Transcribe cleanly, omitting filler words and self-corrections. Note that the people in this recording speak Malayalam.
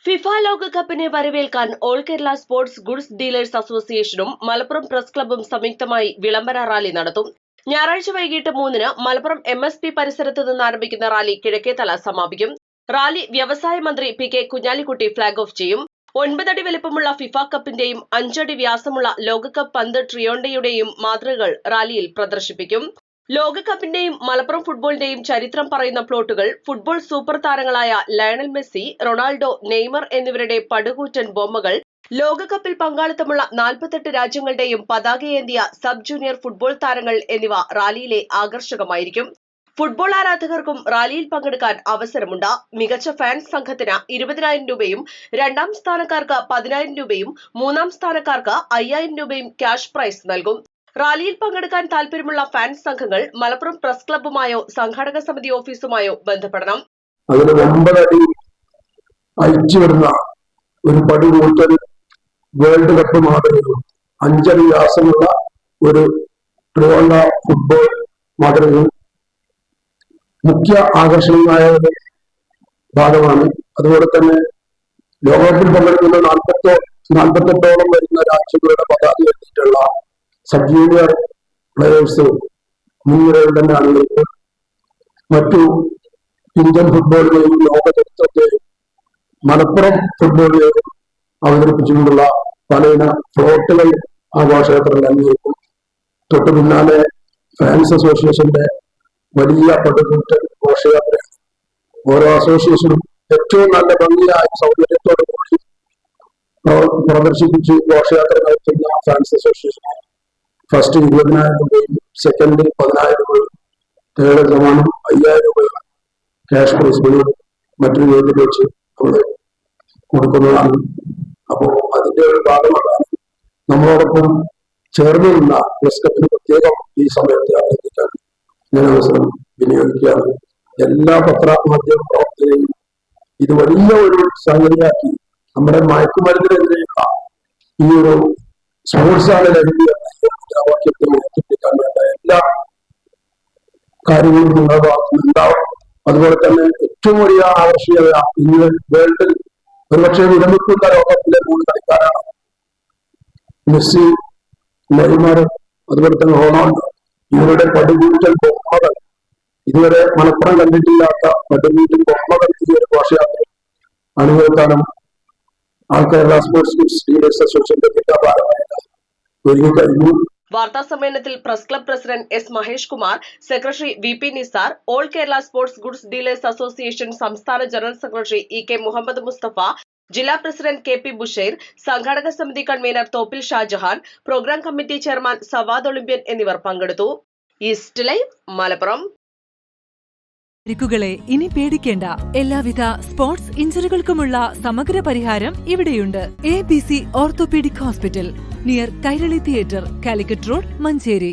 ഫിഫ ലോകകപ്പിനെ വരവേൽക്കാൻ all Kerala sports goods dealers അസോസിയേഷനും മലപ്പുറം പ്രസ് ക്ലബ്ബും സംയുക്തമായി വിളംബര റാലി നടത്തും. ഞായറാഴ്ച വൈകിട്ട് 3-ന് മലപ്പുറം MSP പരിസരത്ത് നിന്ന് ആരംഭിക്കുന്ന റാലി കിഴക്കേതല സമാപിക്കും. റാലി വ്യവസായ മന്ത്രി PK കുഞ്ഞാലിക്കുട്ടി ഫ്ളാഗ് ഓഫ് ചെയ്യും. 9 അടി വലിപ്പമുള്ള ഫിഫ കപ്പിന്റെയും 5 അടി വ്യാസമുള്ള ലോകകപ്പ് പന്ത് ട്രിയോണ്ടയുടെയും മാതൃകകൾ റാലിയിൽ പ്രദർശിപ്പിക്കും. ലോകകപ്പിന്റെയും മലപ്പുറം ഫുട്ബോളിന്റെയും ചരിത്രം പറയുന്ന പ്ലോട്ടുകൾ, ഫുട്ബോൾ സൂപ്പർ താരങ്ങളായ ലയണൽ മെസ്സി, റൊണാൾഡോ, നെയ്മർ എന്നിവരുടെ പടുകൂറ്റൻ ബൊമ്മകൾ, ലോകകപ്പിൽ പങ്കാളിത്തമുള്ള 48 രാജ്യങ്ങളുടെയും പതാകയേന്തിയ സബ് ജൂനിയർ ഫുട്ബോൾ താരങ്ങൾ എന്നിവ റാലിയിലെ ആകർഷകമായിരിക്കും. ഫുട്ബോൾ ആരാധകർക്കും റാലിയിൽ പങ്കെടുക്കാൻ അവസരമുണ്ട്. മികച്ച ഫാൻസ് സംഘത്തിന് 20,000 രൂപയും, രണ്ടാം സ്ഥാനക്കാർക്ക് 10,000 രൂപയും, മൂന്നാം സ്ഥാനക്കാർക്ക് 5,000 രൂപയും ക്യാഷ് പ്രൈസ് നൽകും. റാലിയിൽ പങ്കെടുക്കാൻ താൽപര്യമുള്ള ഫാൻസ് സംഘങ്ങൾ മലപ്പുറം പ്രസ് ക്ലബ്ബുമായോ സംഘാടക സമിതി ഓഫീസുമായോ ബന്ധപ്പെടണം. അതിന് 9 അടി അയച്ചു വരുന്ന ഒരു പടുകൂറ്റൻ വേൾഡ് കപ്പ് മാതൃകയും 5 അടി വ്യാസമുള്ള ഒരു ട്രിയോണ്ട ഫുട്ബോൾ മാതൃകയും മുഖ്യ ആകർഷണീയമായ ഒരു ഭാഗമാണ്. അതുപോലെ തന്നെ ലോകകപ്പിൽ പങ്കെടുക്കുന്ന 48ഓളം വരുന്ന രാജ്യങ്ങളുടെ പതാക എത്തിയിട്ടുള്ള സബ് ജൂനിയർ പ്ലെയേഴ്സ് മുൻനിരയിൽ തന്നെ അണിനിരക്കും. മറ്റു ഇന്ത്യൻ ഫുട്ബോളിനെയും ലോക ചരിത്രത്തെയും മലപ്പുറം ഫുട്ബോളിനെയും അവതരിപ്പിച്ചുകൊണ്ടുള്ള പലയിന ഫ്ലോട്ടുകൾ ആഘോഷയാത്രകൾ അണിനിരക്കും. തൊട്ടു പിന്നാലെ ഫാൻസ് അസോസിയേഷന്റെ വലിയ പടുകൂറ്റൻ ഘോഷയാത്രയാണ്. ഓരോ അസോസിയേഷനും ഏറ്റവും നല്ല ഭംഗിയായ സൗകര്യത്തോടു കൂടി പ്രദർശിപ്പിച്ച് ഘോഷയാത്ര നടത്തുന്ന ഫാൻസ് അസോസിയേഷനാണ്. ഫസ്റ്റ് 20,000 രൂപയും, സെക്കൻഡ് 10,000 രൂപയും, തേർഡ് സമാനം 5,000 രൂപയും ക്യാഷ് പ്രൈസുകളും മറ്റൊരു രീതിയിൽ വെച്ച് നമ്മൾ കൊടുക്കുന്നതാണ്. അപ്പോൾ അതിന്റെ ഒരു ഭാഗമാകാൻ നമ്മളോടൊപ്പം ചേർന്ന് നിന്ന പ്രസ് ക്ലബിന് പ്രത്യേകം ഈ സമയത്ത് അഭ്യർത്ഥിക്കാൻ ഞാൻ അവസരം വിനിയോഗിക്കുകയാണ്. എല്ലാ പത്രമാധ്യമ പ്രവർത്തകരെയും ഇത് വലിയ ഒരു സംഗതിയാക്കി നമ്മുടെ മയക്കുമരുന്നിനെതിരെയുള്ള ഈ ഒരു സ്പോർട്സാണ് ലഹരി വാക്യത്തെ ഉയർത്തിപ്പിടിക്കാൻ വേണ്ട എല്ലാ കാര്യങ്ങളും നിങ്ങളുടെ ഭാഗത്തുനിന്നുണ്ടാവും. അതുപോലെ തന്നെ ഏറ്റവും വലിയ ആകർഷണീയത ഇന്ന് വേൾഡിൽ ഒരുപക്ഷെ വിരമിക്കുന്ന ലോകത്തിലെ 3 കളിക്കാരാണ് മെസ്സി, നെയ്മർ, അതുപോലെ തന്നെ റൊണാൾഡോ. ഇവരുടെ പടുകൂറ്റൻ ബൊമ്മകൾ, ഇതുവരെ മലപ്പുറം കണ്ടിട്ടില്ലാത്ത പടുകൂറ്റൻ ബൊമ്മകൾ ഈ ഒരു ഘോഷയാത്ര അണിനിരത്താനും all Kerala sports goods dealers അസോസിയേഷന്റെ ജില്ലാ ഭാരവാഹികൾ ഒരുങ്ങി കഴിഞ്ഞു. വാർത്താ സമ്മേളനത്തിൽ press club president S Mahesh Kumar, secretary VP Nisar, all Kerala sports goods dealers association സംസ്ഥാന general secretary EK Muhammad Mustafa, ജില്ലാ പ്രസിഡന്റ് KP ബുഷൈർ, സംഘാടക സമിതി convener Thoppil Shajahan, programme committee chairman Savad olympian എന്നിവർ പങ്കെടുത്തു. East live Malappuram. പരിക്കുകളെ ഇനി പേടിക്കേണ്ട. എല്ലാവിധ സ്പോർട്സ് ഇഞ്ചുറികൾക്കുമുള്ള സമഗ്ര പരിഹാരം ഇവിടെയുണ്ട്. ABC orthopaedic hospital, near Kairali theatre, Calicut road, Manjeri.